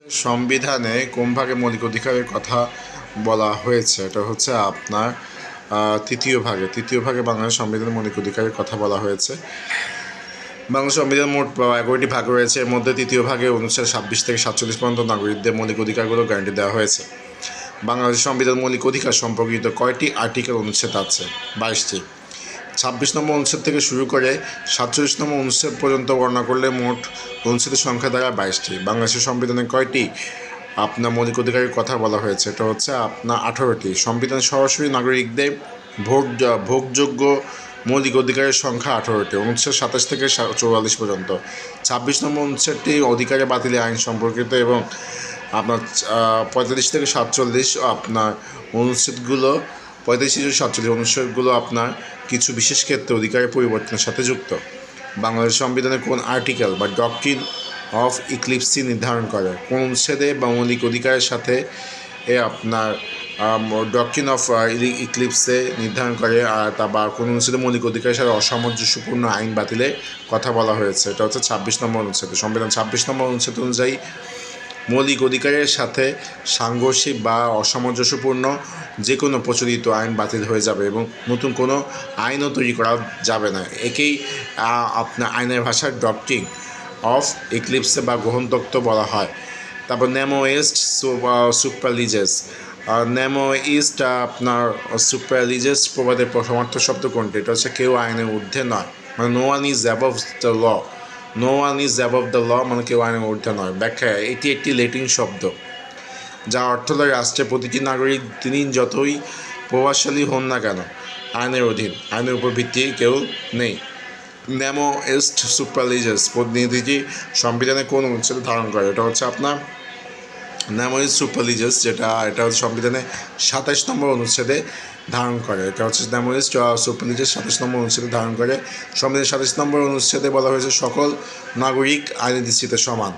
সংবিধানে কোন ভাগে মৌলিক অধিকারের কথা বলা হয়েছে? এটা হচ্ছে আপনার তৃতীয় ভাগে বাংলাদেশ সংবিধানের মৌলিক অধিকারের কথা বলা হয়েছে। বাংলাদেশ সংবিধান মোট 11টি ভাগ রয়েছে। এর মধ্যে তৃতীয় ভাগে অনুচ্ছেদ 26 থেকে 47 পর্যন্ত নাগরিকদের মৌলিক অধিকারগুলো গ্যারান্টি দেওয়া হয়েছে। বাংলাদেশ সংবিধান মৌলিক অধিকার সম্পর্কিত কয়টি আর্টিকেল অনুচ্ছেদ আছে? 22টি। 26 নম্বর অনুচ্ছেদ থেকে শুরু করে 47 নম্বর অনুচ্ছেদ পর্যন্ত গণনা করলে মোট অনুচ্ছেদের সংখ্যা দাঁড়ায় 22টি। বাংলাদেশের সংবিধানে কয়টি আপনার মৌলিক অধিকারের কথা বলা হয়েছে? এটা হচ্ছে আপনার 18টি। সংবিধান সরাসরি নাগরিকদের ভোগযোগ্য মৌলিক অধিকারের সংখ্যা 18টি। অনুচ্ছেদ 27 থেকে 44 পর্যন্ত। 26 নম্বর অনুচ্ছেদটি অধিকারে বাতিলের আইন সম্পর্কিত এবং আপনার 45 থেকে 47 আপনার অনুচ্ছেদগুলো 45 থেকে 47 অনুচ্ছেদগুলো আপনার কিছু বিশেষ ক্ষেত্রে অধিকারের পরিবর্তনের সাথে যুক্ত। বাংলাদেশ সংবিধানের কোন আর্টিকেল বা ডকট্রিন অফ ইক্লিপসি নির্ধারণ করে? কোন অনুচ্ছেদে বা মৌলিক অধিকারের সাথে আপনার ডকট্রিন অফ ইক্লিপসে নির্ধারণ করে বা কোন অনুচ্ছেদে মৌলিক অধিকারের সাথে অসামঞ্জস্যপূর্ণ আইন বাতিলের কথা বলা হয়েছে? এটা হচ্ছে 26 নম্বর অনুচ্ছেদ। সংবিধান 26 নম্বর অনুচ্ছেদ অনুযায়ী মৌলিক অধিকারের সাথে সাংঘর্ষিক বা অসামঞ্জস্যপূর্ণ যে কোনো প্রচলিত আইন বাতিল হয়ে যাবে এবং নতুন কোনো আইনও তৈরি করা যাবে না। একেই আপনার আইনের ভাষার ডকট্রিন অফ ইক্লিপসে বা গ্রহণতত্ত্ব বলা হয়। তারপর নেমো ইস্ট সুপ্রালিজেস। নেমো ইস্ট আপনার সুপ্রালিজেস প্রবাদের সমার্থক শব্দ কোনটি? এটা হচ্ছে কেউ আইনের ঊর্ধ্বে নয়, মানে no one is above the law. No one is above the law মানে কেউ আইনের ঊর্ধ্বে নয়। ব্যাখ্যা: এটি একটি ল্যাটিন শব্দ যার অর্থ হল রাষ্ট্রের প্রতিটি নাগরিক তিনি যতই প্রভাবশালী হন না কেন আইনের অধীন, আইনের উপর ভিত্তি কেউ নেই। নেমো ইস্ট সুপ্রালিজেস প্রতিনিধিটি সংবিধানে কোন অনুচ্ছেদে ধারণ করে? এটা হচ্ছে আপনার নেমো ইস্ট সুপ্রালিজেস, এটা হচ্ছে সংবিধানে 27 নম্বর অনুচ্ছেদে ধারণ করে। এটা হচ্ছে নেমো ইস্ট সুপ্রালিজেস 27 নম্বর অনুচ্ছেদে ধারণ করে। সংবিধানের 27 নম্বর অনুচ্ছেদে বলা হয়েছে সকল নাগরিক আইনের দৃষ্টিতে সমান।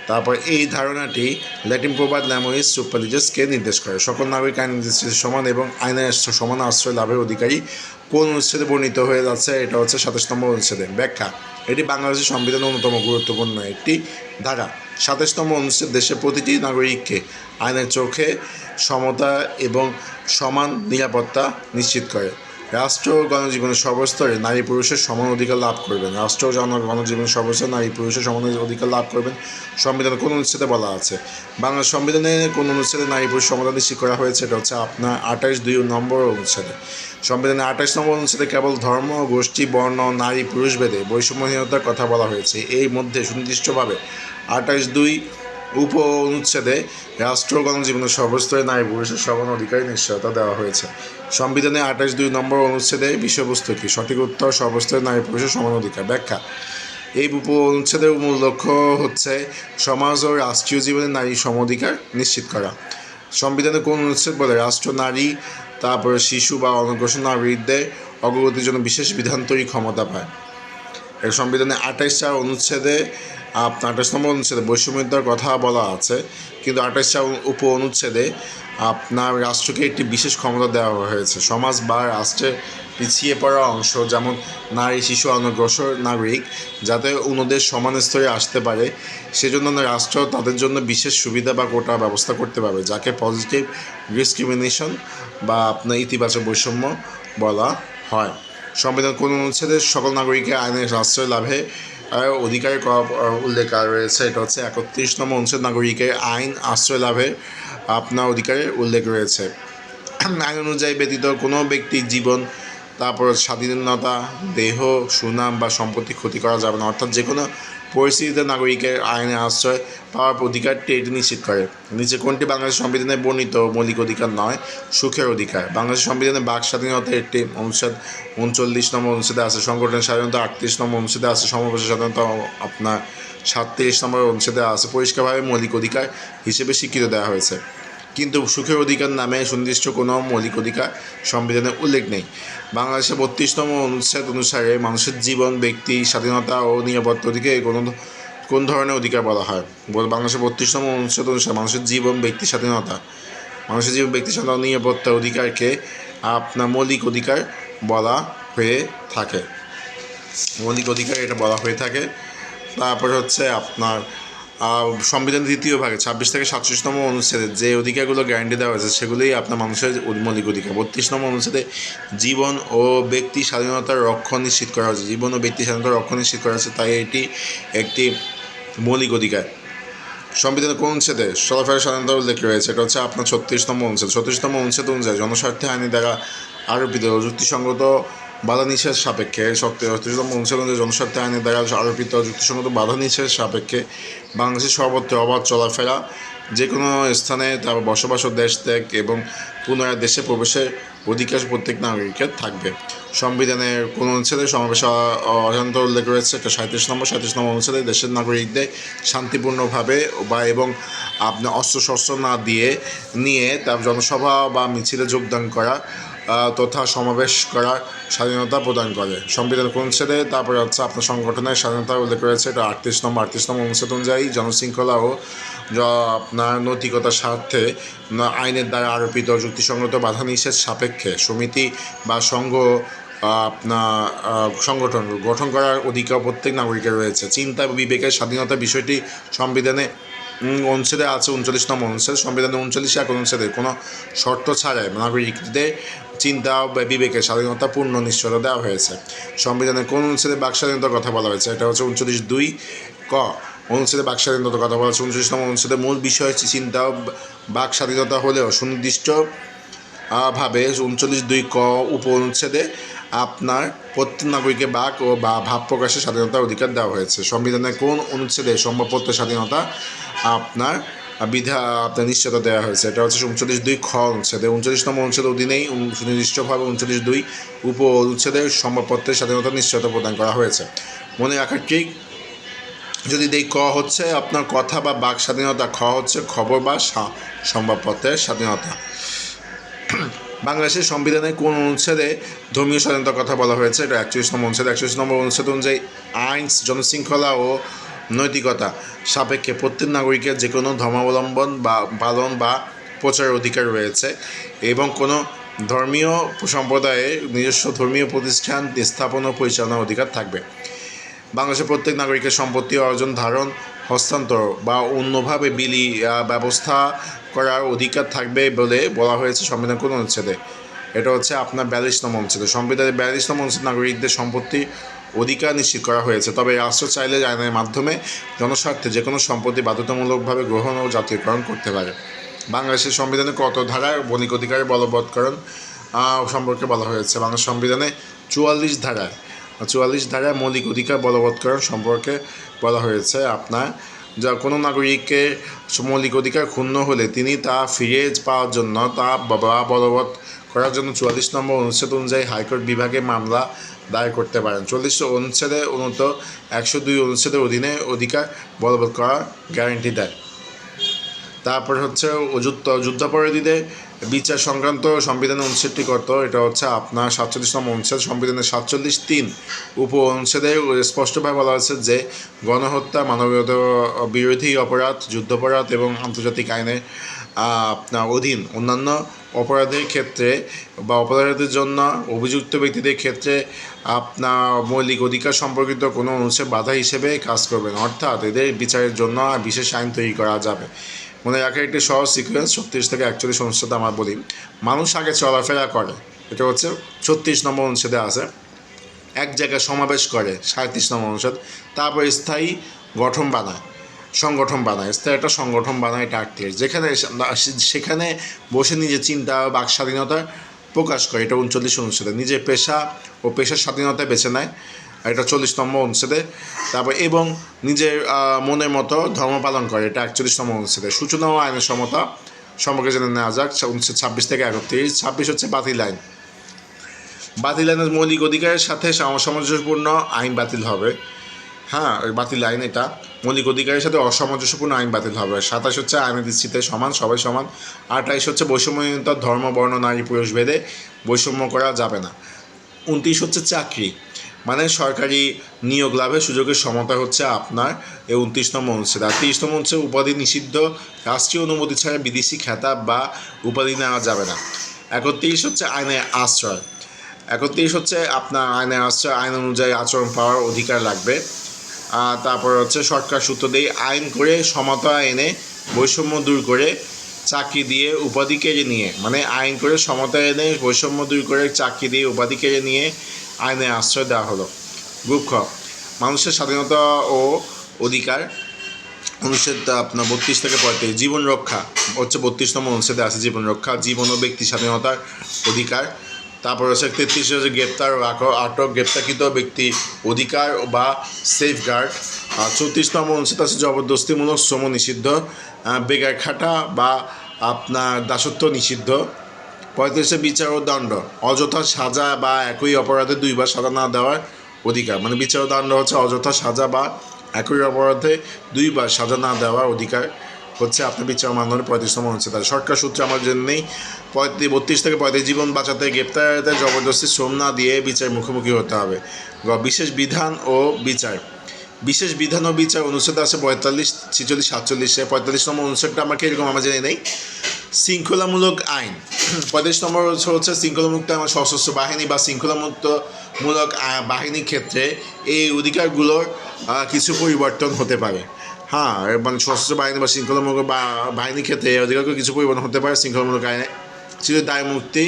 তারপর এই ধারণাটি ল্যাটিন প্রবাদ নেমো ইস্ট সুপ্রালিজেসকে নির্দেশ করে। সকল নাগরিক আইনের দৃষ্টিতে সমান এবং আইনের সমান আশ্রয় লাভের অধিকারী কোন অনুচ্ছেদে বর্ণিত হয়ে যাচ্ছে? এটা হচ্ছে 27 নম্বর অনুচ্ছেদে। ব্যাখ্যা: এটি বাংলাদেশের সংবিধানের অন্যতম গুরুত্বপূর্ণ একটি ধারা। 27 নম্বর অনুচ্ছেদ দেশের প্রতিটি নাগরিককে আইনের চোখে সমতা এবং সমান নিরাপত্তা নিশ্চিত করে। রাষ্ট্র ও গণজীবনের সর্বস্তরে নারী পুরুষের সমান অধিকার লাভ করবেন। রাষ্ট্র ও গণজীবনের সর্বস্তরে নারী পুরুষের সমান অধিকার লাভ করবেন। সংবিধানে কোন অনুচ্ছেদে বলা আছে? বাংলা সংবিধানে কোন অনুচ্ছেদে নারী পুরুষ সমতা নিশ্চিত করা হয়েছে? এটা হচ্ছে আপনার 28(2) নম্বর অনুচ্ছেদে। সংবিধানের 28 নম্বর অনুচ্ছেদে কেবল ধর্ম, গোষ্ঠী, বর্ণ, নারী পুরুষ ভেদে বৈষম্যহীনতার কথা বলা হয়েছে। এই মধ্যে সুনির্দিষ্টভাবে 28(2) উপ অনুচ্ছেদে রাষ্ট্র ও গণজীবনের সর্বস্তরে নারী পুরুষের সমান অধিকারের নিশ্চয়তা দেওয়া হয়েছে। সংবিধানে 28(2) নম্বর অনুচ্ছেদের বিষয়বস্তু কী? সঠিক উত্তর: সর্বস্তরে নারী পুরুষের সমান অধিকার। ব্যাখ্যা: এই উপ অনুচ্ছেদের মূল লক্ষ্য হচ্ছে সমাজ ও রাষ্ট্রীয় জীবনে নারীর সম অধিকার নিশ্চিত করা। সংবিধানে কোন অনুচ্ছেদ বলে রাষ্ট্র নারী, তারপরে শিশু বা অনগ্রসর নাগরিকদের অগ্রগতির জন্য বিশেষ বিধান তৈরির ক্ষমতা পায়? এই সংবিধানে 28 অনুচ্ছেদে আপনার 28 নম্বর অনুচ্ছেদে বৈষম্যতার কথা বলা আছে, কিন্তু 28 উপ অনুচ্ছেদে আপনার রাষ্ট্রকে একটি বিশেষ ক্ষমতা দেওয়া হয়েছে। সমাজ বা রাষ্ট্রের পিছিয়ে পড়া অংশ যেমন নারী, শিশু, অনগ্রসর নাগরিক যাতে অন্যদের সমান স্তরে আসতে পারে সেজন্য রাষ্ট্র তাদের জন্য বিশেষ সুবিধা বা কোটা ব্যবস্থা করতে পারবে, যাকে পজিটিভ ডিসক্রিমিনেশন বা আপনার ইতিবাচক বৈষম্য বলা হয়। সংবিধান কোন অনুচ্ছেদে সকল নাগরিকের আইনের আশ্রয় লাভে অধিকারের উল্লেখ রয়েছে? এটা হচ্ছে 31 নম্বর অনুচ্ছেদ। নাগরিকের আইন আশ্রয় লাভের আপনার অধিকারের উল্লেখ রয়েছে। আইন অনুযায়ী ব্যতীত কোনো ব্যক্তির জীবন, তারপর স্বাধীনতা, দেহ, সুনাম বা সম্পত্তি ক্ষতি করা যাবে না। অর্থাৎ যে কোনো পরিস্থিতিতে নাগরিকের আইনে আশ্রয় পাওয়ার অধিকারটি এটি নিশ্চিত করে। নিচে কোনটি বাংলাদেশ সংবিধানে বর্ণিত মৌলিক অধিকার নয়? সুখের অধিকার। বাংলাদেশ সংবিধানে বাক স্বাধীনতা একটি অনুচ্ছেদ 39 নম্বর অনুচ্ছেদে আছে। সংগঠনের স্বাধীনতা 38 নম্বর অনুচ্ছেদে আছে। সমাবেশের স্বাধীনতা আপনার 37 নম্বর অনুচ্ছেদে আছে। পরিষ্কারভাবে মৌলিক অধিকার হিসেবে স্বীকৃত দেওয়া হয়েছে, কিন্তু সুখের অধিকার নামে সুনির্দিষ্ট কোনো মৌলিক অধিকার সংবিধানে উল্লেখ নেই। বাংলাদেশের 32 নম্বর অনুচ্ছেদ অনুসারে মানুষের জীবন, ব্যক্তি স্বাধীনতা ও নিরাপত্তা অধিকার কোন ধরনের অধিকার বলা হয়? বাংলাদেশের 32 নম্বর অনুচ্ছেদ অনুসারে মানুষের জীবন, ব্যক্তি স্বাধীনতা ও নিরাপত্তা অধিকারকে আপনার মৌলিক অধিকার বলা হয়ে থাকে। মৌলিক অধিকার এটা বলা হয়ে থাকে। তারপর হচ্ছে আপনার সংবিধানের দ্বিতীয় ভাগে 26 থেকে 47তম অনুচ্ছেদে যে অধিকারগুলো গ্যারান্টি দেওয়া হয়েছে সেগুলোই আপনার মানুষের মৌলিক অধিকার। 32 অনুচ্ছেদে জীবন ও ব্যক্তি স্বাধীনতার রক্ষণ নিশ্চিত করা হয়েছে, জীবন ও ব্যক্তি স্বাধীনতার রক্ষণ নিশ্চিত করা হয়েছে, তাই এটি একটি মৌলিক অধিকার। সংবিধানের কোন অনুচ্ছেদে চলাফেরার স্বাধীনতা উল্লেখ রয়েছে? এটা হচ্ছে আপনার 36তম অনুচ্ছেদ। 36তম অনুচ্ছেদ অনুযায়ী জনস্বার্থে আইনি দ্বারা আরোপিত যুক্তিসঙ্গত বাধা নিষেধ সাপেক্ষে 36তম অনুচ্ছেদ অনুযায়ী জনস্বার্থে আইনের দ্বারা আরোপিত যুক্তিসঙ্গত বাধা নিষেধ সাপেক্ষে বাংলাদেশের সর্বত্র অবাধ চলাফেরা, যে কোনো স্থানে তার বসবাস ও দেশ ত্যাগ এবং পুনরায় দেশে প্রবেশের অধিকার প্রত্যেক নাগরিকের থাকবে। সংবিধানের কোন অনুচ্ছেদে সমাবেশ স্বাধীনতা উল্লেখ রয়েছে? এটা 37তম অনুচ্ছেদে দেশের নাগরিকদের শান্তিপূর্ণভাবে এবং আপনার অস্ত্রশস্ত্র না নিয়ে তার জনসভা বা মিছিলে যোগদান করা তথা সমাবেশ করার স্বাধীনতা প্রদান করে। সংবিধানের কোন অনুচ্ছেদে তারপরে হচ্ছে আপনার সংগঠনের স্বাধীনতা উল্লেখ রয়েছে? এটা 38তম অনুচ্ছেদ অনুযায়ী জনশৃঙ্খলা ও আপনার নৈতিকতার স্বার্থে আইনের দ্বারা আরোপিত যুক্তিসঙ্গত বাধা নিষেধ সাপেক্ষে সমিতি বা সংঘ সংগঠন গঠন করার অধিকার প্রত্যেক নাগরিকের রয়েছে। চিন্তা বিবেকের স্বাধীনতার বিষয়টি সংবিধানে অনুচ্ছেদে আছে 39তম অনুচ্ছেদ। সংবিধানের 39 অনুচ্ছেদে কোনো শর্ত ছাড়াই নাগরিকদের চিন্তা বিবেকের স্বাধীনতা পূর্ণ নিশ্চয়তা দেওয়া হয়েছে। সংবিধানের কোন অনুচ্ছেদে বাক স্বাধীনতার কথা বলা হয়েছে? এটা হচ্ছে 39(2) ক অনুচ্ছেদে বাক স্বাধীনতার কথা বলা হয়েছে। 39তম অনুচ্ছেদে মূল বিষয় চিন্তা বাক স্বাধীনতা হলেও সুনির্দিষ্ট ভাবে 39(2) ক উপ অনুচ্ছেদে আপনার প্রত্যেক নাগরিককে বাক ও ভাব প্রকাশের স্বাধীনতার অধিকার দেওয়া হয়েছে। সংবিধানের কোন অনুচ্ছেদে সংবাদপত্রের স্বাধীনতা আপনার নিশ্চয়তা দেওয়া হয়েছে? এটা হচ্ছে 39(2) খ অনুচ্ছেদে। 39তম অনুচ্ছেদের অধীনেই সুনির্দিষ্টভাবে 39(2) উপ অনুচ্ছেদে সংবাদপত্রের স্বাধীনতা নিশ্চয়তা প্রদান করা হয়েছে। মনে রাখার ঠিক যদি ক হচ্ছে আপনার কথা বা বাক স্বাধীনতা, খ হচ্ছে খবর বা সংবাদপত্রের স্বাধীনতা। বাংলাদেশের সংবিধানের কোন অনুচ্ছেদে ধর্মীয় স্বাধীনতার কথা বলা হয়েছে? এটা 41তম অনুচ্ছেদ। 41তম অনুচ্ছেদ অনুযায়ী আইন, জনশৃঙ্খলা ও নৈতিকতা সাপেক্ষে প্রত্যেক নাগরিকের যে কোনো ধর্মাবলম্বন বা পালন বা প্রচারের অধিকার রয়েছে এবং কোনো ধর্মীয় সম্প্রদায়ের নিজস্ব ধর্মীয় প্রতিষ্ঠান স্থাপন ও পরিচালনার অধিকার থাকবে। বাংলাদেশের প্রত্যেক নাগরিকের সম্পত্তি অর্জন, ধারণ, হস্তান্তর বা অন্যভাবে ব্যবস্থা করার অধিকার থাকবে বলে বলা হয়েছে সংবিধান কোন অনুচ্ছেদে? এটা হচ্ছে আপনার 42তম অনুচ্ছেদে। সংবিধানের 42তম অনুচ্ছেদ নাগরিকদের সম্পত্তি অধিকার নিশ্চিত করা হয়েছে, তবে রাষ্ট্র চাইলে আইনের মাধ্যমে জনস্বার্থে যে কোনো সম্পত্তি বাধ্যতামূলকভাবে গ্রহণ ও জাতীয়করণ করতে পারে। বাংলাদেশের সংবিধানে কত ধারায় মৌলিক অধিকারের বলবৎকরণ সম্পর্কে বলা হয়েছে? বাংলাদেশ সংবিধানে 44 ধারায় মৌলিক অধিকার বলবৎকরণ সম্পর্কে বলা হয়েছে। আপনার যা কোনো নাগরিকের মৌলিক অধিকার ক্ষুণ্ণ হলে তিনি তা ফিরে পাওয়ার জন্য তা বলবৎ করার জন্য 44 নম্বর অনুচ্ছেদ অনুযায়ী হাইকোর্ট বিভাগে মামলা দায়ের করতে পারেন। 40 অনুচ্ছেদে 102 অনুচ্ছেদের অধীনে অধিকার বলবৎ করার গ্যারান্টি দেয়। তারপর হচ্ছে যুদ্ধাপরাধীদের বিচার সংক্রান্ত সংবিধানের অনুচ্ছেদটি কত? এটা হচ্ছে আপনার 47তম অনুচ্ছেদ। সংবিধানের 47(3) উপ অনুচ্ছেদে স্পষ্টভাবে বলা হয়েছে যে গণহত্যা, মানবতা বিরোধী অপরাধ, যুদ্ধাপরাধ এবং আন্তর্জাতিক আইনের আপনার অধীন অন্যান্য অপরাধের ক্ষেত্রে বা অপরাধের জন্য অভিযুক্ত ব্যক্তিদের ক্ষেত্রে আপনার মৌলিক অধিকার সম্পর্কিত কোনো অনুচ্ছেদ বাধা হিসেবে কাজ করবে না, অর্থাৎ এদের বিচারের জন্য বিশেষ আইন তৈরি করা যাবে। মনে রাখার একটি সহজ সিকোয়েন্স 36 থেকে 41 অনুচ্ছেদে আমরা বলি মানুষ আগে চলাফেরা করে, এটা হচ্ছে 36 নম্বর অনুচ্ছেদে আছে। এক জায়গায় সমাবেশ করে 37 নম্বর অনুচ্ছেদ। তারপর স্থায়ী সংগঠন বানায়, স্থায়ী একটা সংগঠন বানায়, এটা 38। সেখানে বসে নিজের চিন্তা বাক স্বাধীনতা প্রকাশ করে, এটা 39 অনুচ্ছেদে। নিজের পেশা ও পেশার স্বাধীনতা বেছে নেয়, এটা 40তম অনুচ্ছেদে। তারপর এবং নিজের মনের মতো ধর্ম পালন করে, এটা 41তম অনুচ্ছেদে। সূচনা ও আইনের সমতা সম্পর্কে জেনে নেওয়া যাক। অনুচ্ছেদ 26 থেকে 31। 26 হচ্ছে বাতিল আইন। বাতিল আইনের মৌলিক অধিকারের সাথে অসামঞ্জস্যপূর্ণ আইন বাতিল হবে। হ্যাঁ, বাতিল আইন এটা মৌলিক অধিকারের সাথে অসামঞ্জস্যপূর্ণ আইন বাতিল হবে। 27 হচ্ছে আইনের দৃষ্টিতে সমান, সবাই সমান। 28 হচ্ছে বৈষম্যহীন ধর্ম, বর্ণ, নারী, পুরুষ ভেদে বৈষম্য করা যাবে না। 29 হচ্ছে চাকরি, মানে সরকারি নিয়োগ লাভের সুযোগের সমতা হচ্ছে আপনার এই 29তম অনুচ্ছেদ। আর 30তম অনুচ্ছেদ উপাধি নিষিদ্ধ, রাষ্ট্রীয় অনুমতি ছাড়া বিদেশি খেতাব বা উপাধি নেওয়া যাবে না। 31 হচ্ছে আইনের আশ্রয়। 31 হচ্ছে আপনার আইনের আশ্রয়, আইন অনুযায়ী আচরণ পাওয়ার অধিকার লাগবে। তারপর হচ্ছে সরকার সূত্র দিয়ে আইন করে সমতা এনে বৈষম্য দূর করে চাকরি দিয়ে উপাধি কেড়ে নিয়ে, মানে আইন করে সমতা এনে বৈষম্য দূর করে চাকরি দিয়ে উপাধি কেড়ে নিয়ে আইনে আশ্রয় দেওয়া হলো। গ্রুপ খ, মানুষের স্বাধীনতা ও অধিকার অনুচ্ছেদ আপনার 32 থেকে 35। জীবন রক্ষা হচ্ছে 32তম অনুচ্ছেদে আছে জীবন রক্ষা, জীবন ও ব্যক্তি স্বাধীনতার অধিকার। তারপর হচ্ছে 33 হচ্ছে গ্রেপ্তার ও আটক গ্রেপ্তারকৃত ব্যক্তি অধিকার বা সেফগার্ড। 34তম অনুচ্ছেদ আছে জবরদস্তিমূলক শ্রম নিষিদ্ধ, বেগার খাটা বা আপনার দাসত্ব নিষিদ্ধ। 35 বিচার ও দণ্ড, অযথা সাজা বা একই অপরাধে দুইবার সাজা না দেওয়ার অধিকার, মানে বিচার ও দণ্ড হচ্ছে অযথা সাজা বা একই অপরাধে দুইবার সাজা না দেওয়ার অধিকার হচ্ছে আপনার বিচার মানদণ্ডের 35তম অনুচ্ছেদ। সরকার সূত্রে আমার জন্যই 32 থেকে 35 জীবন বাঁচাতে গ্রেপ্তারিতে জবরদস্তি শ্রম না দিয়ে বিচার মুখোমুখি হতে হবে। বিশেষ বিধান ও বিচার, বিশেষ বিধান ও বিচার অনুচ্ছেদ আছে 45, 46, 47। 45তম অনুচ্ছেদটা আমাকে এরকম আমার জেনে নেই। শৃঙ্খলামূলক আইন 35 নম্বর হচ্ছে শৃঙ্খলামুক্ত আমার সশস্ত্র বাহিনী বা শৃঙ্খলামূলক বাহিনীর ক্ষেত্রে এই অধিকারগুলোর কিছু পরিবর্তন হতে পারে। হ্যাঁ, মানে সশস্ত্র বাহিনী বা শৃঙ্খলামূলক বাহিনীর ক্ষেত্রে এই অধিকারগুলো কিছু পরিবর্তন হতে পারে শৃঙ্খলামূলক আইনে। ছিল দায় মুক্তি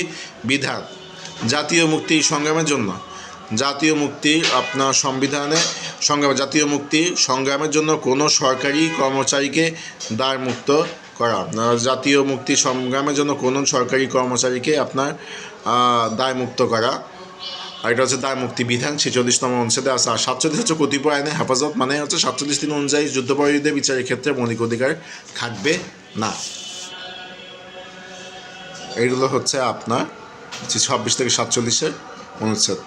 বিধান, জাতীয় মুক্তি সংগ্রামের জন্য, জাতীয় মুক্তি আপনার সংবিধানে সংগ্রাম, জাতীয় মুক্তি সংগ্রামের জন্য কোনো সরকারি কর্মচারীকে দায়মুক্ত করা। জাতীয় মুক্তি সংগ্রামের জন্য কোনো সরকারি কর্মচারীকে আপনার দায়মুক্ত করা। আর এটা হচ্ছে দায় মুক্তি বিধান 46তম অনুচ্ছেদে আছে। আর 47 হচ্ছে কতিপয় আইনে হেফাজত, মানে হচ্ছে 47 অনুযায়ী যুদ্ধাপরাধীদের বিচারের ক্ষেত্রে মৌলিক অধিকার থাকবে না। এইগুলো হচ্ছে আপনার 26 থেকে 47 অনুচ্ছেদ।